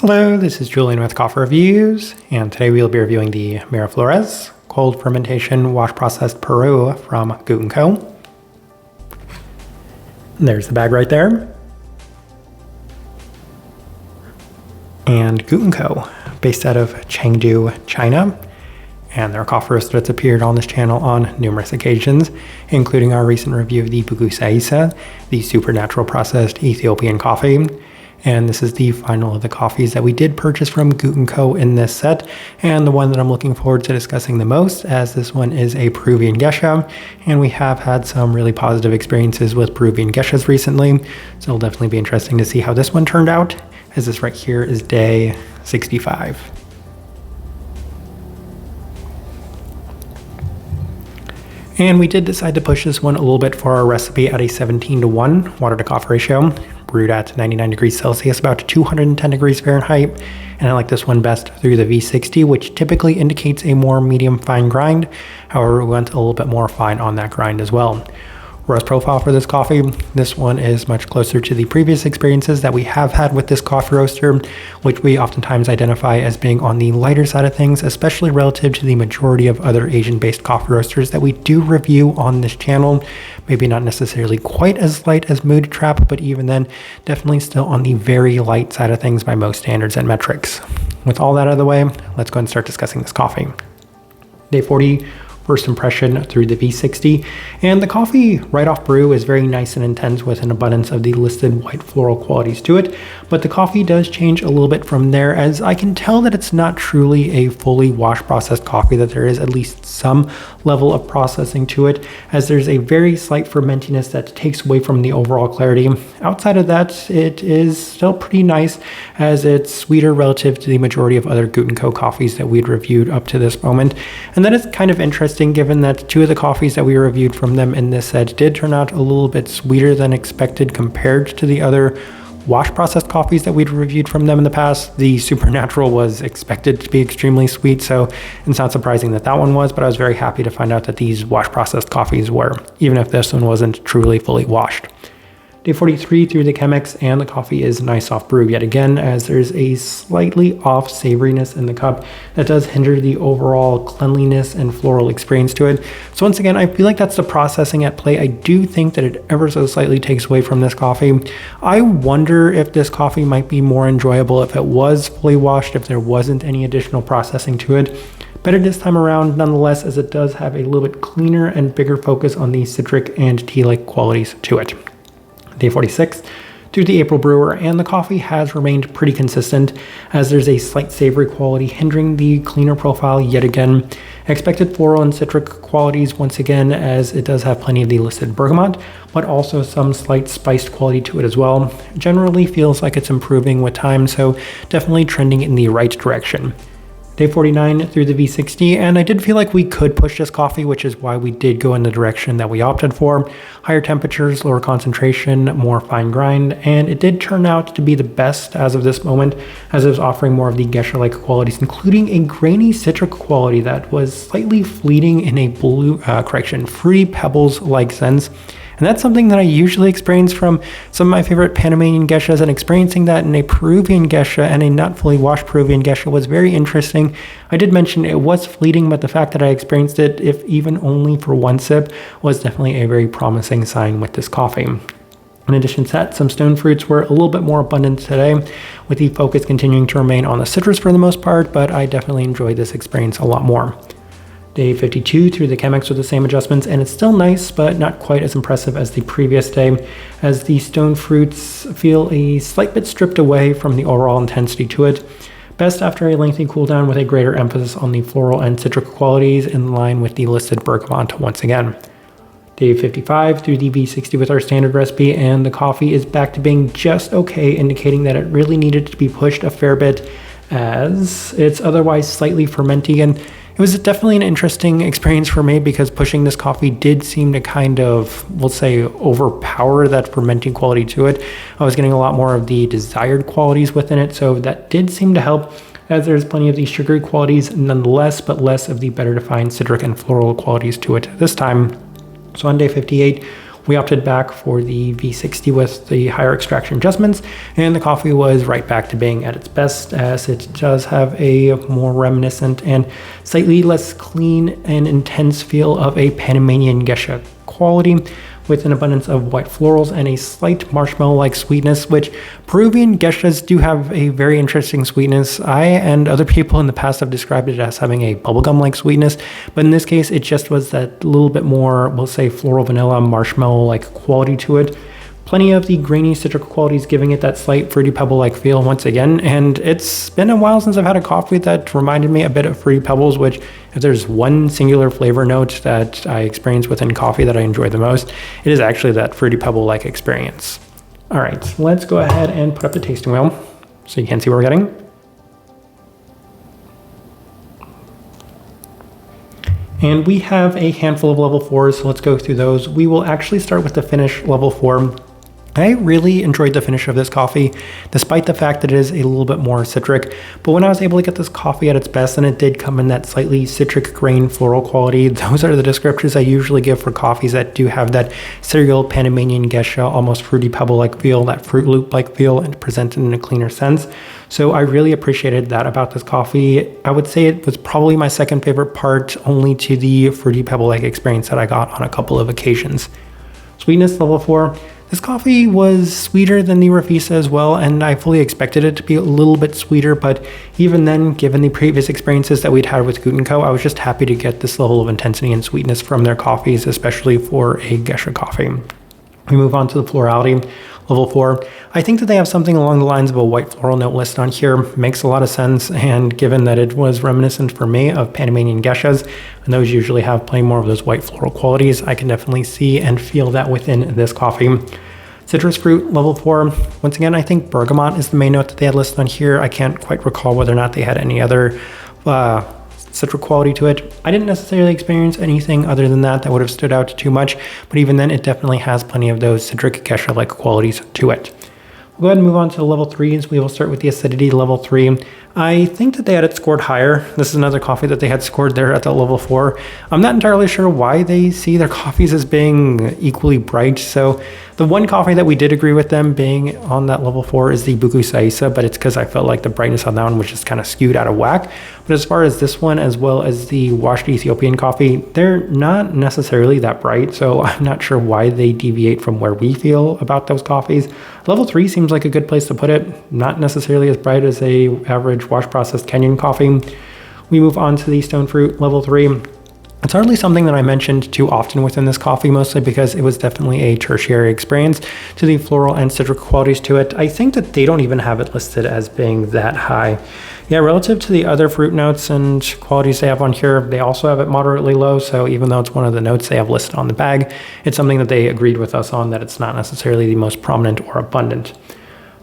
Hello, this is Julian with Coffee Reviews, and today we'll be reviewing the Miraflores Cold Fermentation Wash Processed Peru from Goût & Co. There's the bag right there. And Goût & Co, based out of Chengdu, China. And they're a coffee roaster that's appeared on this channel on numerous occasions, including our recent review of the Bugu, the supernatural processed Ethiopian coffee. And this is the final of the coffees that we did purchase from Goût & Co in this set, and the one that I'm looking forward to discussing the most, as this one is a Peruvian gesha, and we have had some really positive experiences with Peruvian geshas recently, so it'll definitely be interesting to see how this one turned out, as this right here is day 65. And we did decide to push this one a little bit for our recipe at a 17:1 water to coffee ratio, brewed at 99 degrees Celsius, about 210 degrees Fahrenheit. And I like this one best through the V60, which typically indicates a more medium fine grind. However, we went a little bit more fine on that grind as well. Roast profile for this coffee, this one is much closer to the previous experiences that we have had with this coffee roaster, which we oftentimes identify as being on the lighter side of things, especially relative to the majority of other Asian-based coffee roasters that we do review on this channel. Maybe not necessarily quite as light as Mood Trap, but even then, definitely still on the very light side of things by most standards and metrics. With all that out of the way, let's go and start discussing this coffee. Day 40. First impression through the V60, and the coffee right off brew is very nice and intense with an abundance of the listed white floral qualities to it, but the coffee does change a little bit from there, as I can tell that it's not truly a fully wash processed coffee, that there is at least some level of processing to it, as there's a very slight fermentiness that takes away from the overall clarity. Outside of that, it is still pretty nice, as it's sweeter relative to the majority of other Goût & Co coffees that we'd reviewed up to this moment, and that is kind of interesting given that two of the coffees that we reviewed from them in this set did turn out a little bit sweeter than expected compared to the other wash processed coffees that we'd reviewed from them in the past. The Supernatural was expected to be extremely sweet, so it's not surprising that that one was, but I was very happy to find out that these wash processed coffees were, even if this one wasn't truly fully washed. Day 43 through the Chemex, and the coffee is nice soft brew yet again, as there's a slightly off savoriness in the cup that does hinder the overall cleanliness and floral experience to it. So once again, I feel like that's the processing at play. I do think that it ever so slightly takes away from this coffee. I wonder if this coffee might be more enjoyable if it was fully washed, if there wasn't any additional processing to it. Better this time around nonetheless, as it does have a little bit cleaner and bigger focus on the citric and tea-like qualities to it. Day 46 through the April brewer, and the coffee has remained pretty consistent, as there's a slight savory quality hindering the cleaner profile yet again. Expected floral and citric qualities once again, as it does have plenty of the listed bergamot, but also some slight spiced quality to it as well. Generally feels like it's improving with time, so definitely trending in the right direction. Day 49 through the V60, and I did feel like we could push this coffee, which is why we did go in the direction that we opted for. Higher temperatures, lower concentration, more fine grind, and it did turn out to be the best as of this moment, as it was offering more of the gesha-like qualities, including a grainy citric quality that was slightly fleeting in a fruity pebbles-like sense. And that's something that I usually experience from some of my favorite Panamanian geshas, and experiencing that in a Peruvian gesha and a not fully washed Peruvian gesha was very interesting. I did mention it was fleeting, but the fact that I experienced it, if even only for one sip, was definitely a very promising sign with this coffee. In addition to that, some stone fruits were a little bit more abundant today, with the focus continuing to remain on the citrus for the most part, but I definitely enjoyed this experience a lot more. Day 52 through the Chemex with the same adjustments, and it's still nice, but not quite as impressive as the previous day, as the stone fruits feel a slight bit stripped away from the overall intensity to it. Best after a lengthy cool down with a greater emphasis on the floral and citric qualities in line with the listed bergamot once again. Day 55 through the V60 with our standard recipe, and the coffee is back to being just okay, indicating that it really needed to be pushed a fair bit, as it's otherwise slightly fermenty, and it was definitely an interesting experience for me, because pushing this coffee did seem to kind of, we'll say, overpower that fermenting quality to it. I was getting a lot more of the desired qualities within it, so that did seem to help, as there's plenty of the sugary qualities nonetheless, but less of the better defined citric and floral qualities to it this time. So on day 58, We opted back for the V60 with the higher extraction adjustments, and the coffee was right back to being at its best, as it does have a more reminiscent and slightly less clean and intense feel of a Panamanian gesha quality, with an abundance of white florals and a slight marshmallow-like sweetness, which Peruvian geshas do have a very interesting sweetness. I and other people in the past have described it as having a bubblegum-like sweetness, but in this case, it just was that little bit more, we'll say, floral vanilla marshmallow-like quality to it. Plenty of the grainy citric qualities giving it that slight Fruity Pebble-like feel once again, and it's been a while since I've had a coffee that reminded me a bit of Fruity Pebbles, which if there's one singular flavor note that I experience within coffee that I enjoy the most, it is actually that Fruity Pebble-like experience. All right, let's go ahead and put up the tasting wheel so you can see what we're getting. And we have a handful of level 4s, so let's go through those. We will actually start with the finish level 4. I really enjoyed the finish of this coffee, despite the fact that it is a little bit more citric. But when I was able to get this coffee at its best, and it did come in that slightly citric grain floral quality, those are the descriptors I usually give for coffees that do have that cereal Panamanian gesha, almost Fruity Pebble-like feel, that Fruit Loop-like feel, and presented in a cleaner sense. So I really appreciated that about this coffee. I would say it was probably my second favorite part, only to the Fruity Pebble-like experience that I got on a couple of occasions. Sweetness level 4. This coffee was sweeter than the Rafisa as well, and I fully expected it to be a little bit sweeter, but even then, given the previous experiences that we'd had with Goût & Co., I was just happy to get this level of intensity and sweetness from their coffees, especially for a gesha coffee. We move on to the florality, level 4. I think that they have something along the lines of a white floral note listed on here. Makes a lot of sense, and given that it was reminiscent for me of Panamanian geshas, and those usually have plenty more of those white floral qualities, I can definitely see and feel that within this coffee. Citrus fruit, level 4. Once again, I think bergamot is the main note that they had listed on here. I can't quite recall whether or not they had any other citric quality to it. I didn't necessarily experience anything other than that would have stood out too much, but even then it definitely has plenty of those citric gesha-like qualities to it. We'll go ahead and move on to level 3s. We will start with the acidity, level 3. I think that they had it scored higher. This is another coffee that they had scored there at the level 4. I'm not entirely sure why they see their coffees as being equally bright. So the one coffee that we did agree with them being on that level 4 is the Buku Saisa, but it's because I felt like the brightness on that one was just kind of skewed out of whack. But as far as this one, as well as the washed Ethiopian coffee, they're not necessarily that bright. So I'm not sure why they deviate from where we feel about those coffees. Level 3 seems like a good place to put it. Not necessarily as bright as a average wash processed Kenyan coffee. We move on to the stone fruit, level 3. It's hardly something that I mentioned too often within this coffee, mostly because it was definitely a tertiary experience to the floral and citric qualities to it. I think that they don't even have it listed as being that high. Yeah, relative to the other fruit notes and qualities they have on here, they also have it moderately low. So even though it's one of the notes they have listed on the bag, it's something that they agreed with us on, that it's not necessarily the most prominent or abundant.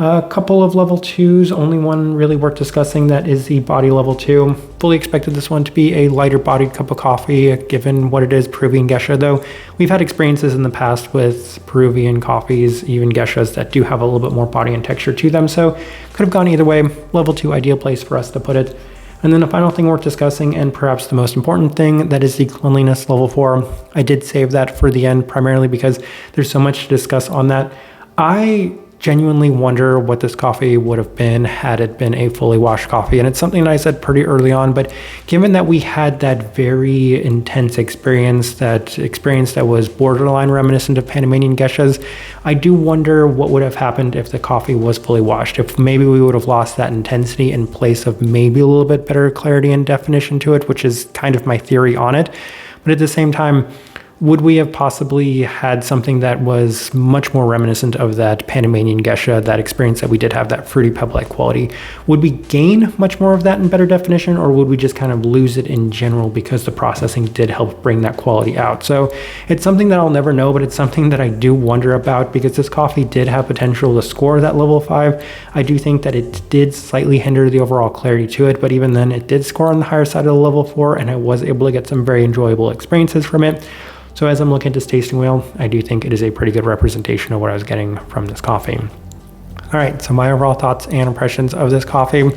A couple of level 2s, only one really worth discussing, that is the body level 2. Fully expected this one to be a lighter bodied cup of coffee, given what it is, Peruvian gesha, though we've had experiences in the past with Peruvian coffees, even geshas, that do have a little bit more body and texture to them, so could have gone either way. Level 2, ideal place for us to put it. And then the final thing worth discussing, and perhaps the most important thing, that is the cleanliness, level 4. I did save that for the end, primarily because there's so much to discuss on that. I genuinely wonder what this coffee would have been had it been a fully washed coffee. And it's something that I said pretty early on, but given that we had that very intense experience that was borderline reminiscent of Panamanian geshas, I do wonder what would have happened if the coffee was fully washed. If maybe we would have lost that intensity in place of maybe a little bit better clarity and definition to it, which is kind of my theory on it. But at the same time, would we have possibly had something that was much more reminiscent of that Panamanian gesha, that experience that we did have, that Fruity Pebble-like quality? Would we gain much more of that in better definition, or would we just kind of lose it in general because the processing did help bring that quality out? So it's something that I'll never know, but it's something that I do wonder about, because this coffee did have potential to score that level 5. I do think that it did slightly hinder the overall clarity to it, but even then it did score on the higher side of the level 4, and I was able to get some very enjoyable experiences from it. So as I'm looking at this tasting wheel, I do think it is a pretty good representation of what I was getting from this coffee. All right, so my overall thoughts and impressions of this coffee.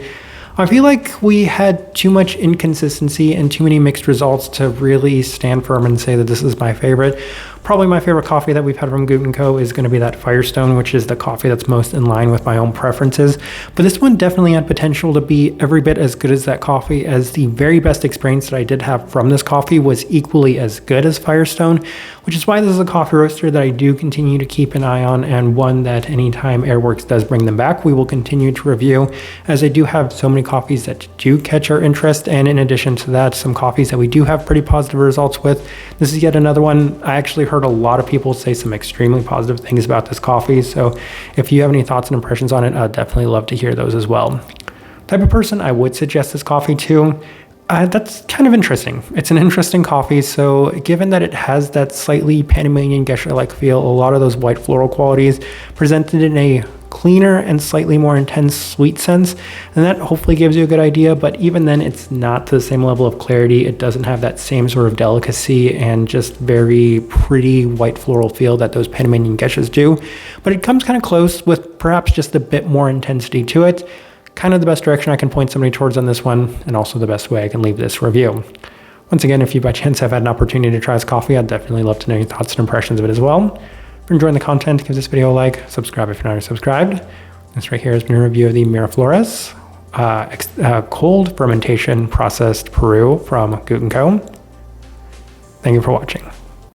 I feel like we had too much inconsistency and too many mixed results to really stand firm and say that this is my favorite. Probably my favorite coffee that we've had from Goût & Co. is going to be that Firestone, which is the coffee that's most in line with my own preferences. But this one definitely had potential to be every bit as good as that coffee, as the very best experience that I did have from this coffee was equally as good as Firestone, which is why this is a coffee roaster that I do continue to keep an eye on, and one that anytime Airworks does bring them back, we will continue to review, as I do have so many coffees that do catch our interest. And in addition to that, some coffees that we do have pretty positive results with. This is yet another one. I actually heard a lot of people say some extremely positive things about this coffee, so if you have any thoughts and impressions on it, I'd definitely love to hear those as well. Type of person I would suggest this coffee to, that's kind of interesting. It's an interesting coffee, so given that it has that slightly Panamanian gesha-like feel, a lot of those white floral qualities presented in a cleaner and slightly more intense sweet sense, and that hopefully gives you a good idea. But even then, it's not to the same level of clarity. It doesn't have that same sort of delicacy and just very pretty white floral feel that those Panamanian geshas do, but it comes kind of close with perhaps just a bit more intensity to it. Kind of the best direction I can point somebody towards on this one, and also the best way I can leave this review. Once again, if you by chance have had an opportunity to try this coffee, I'd definitely love to know your thoughts and impressions of it as well. If you're enjoying the content, give this video a like, subscribe if you're not already subscribed. This right here has been a review of the Miraflores cold fermentation processed Peru from Goût & Co. Thank you for watching.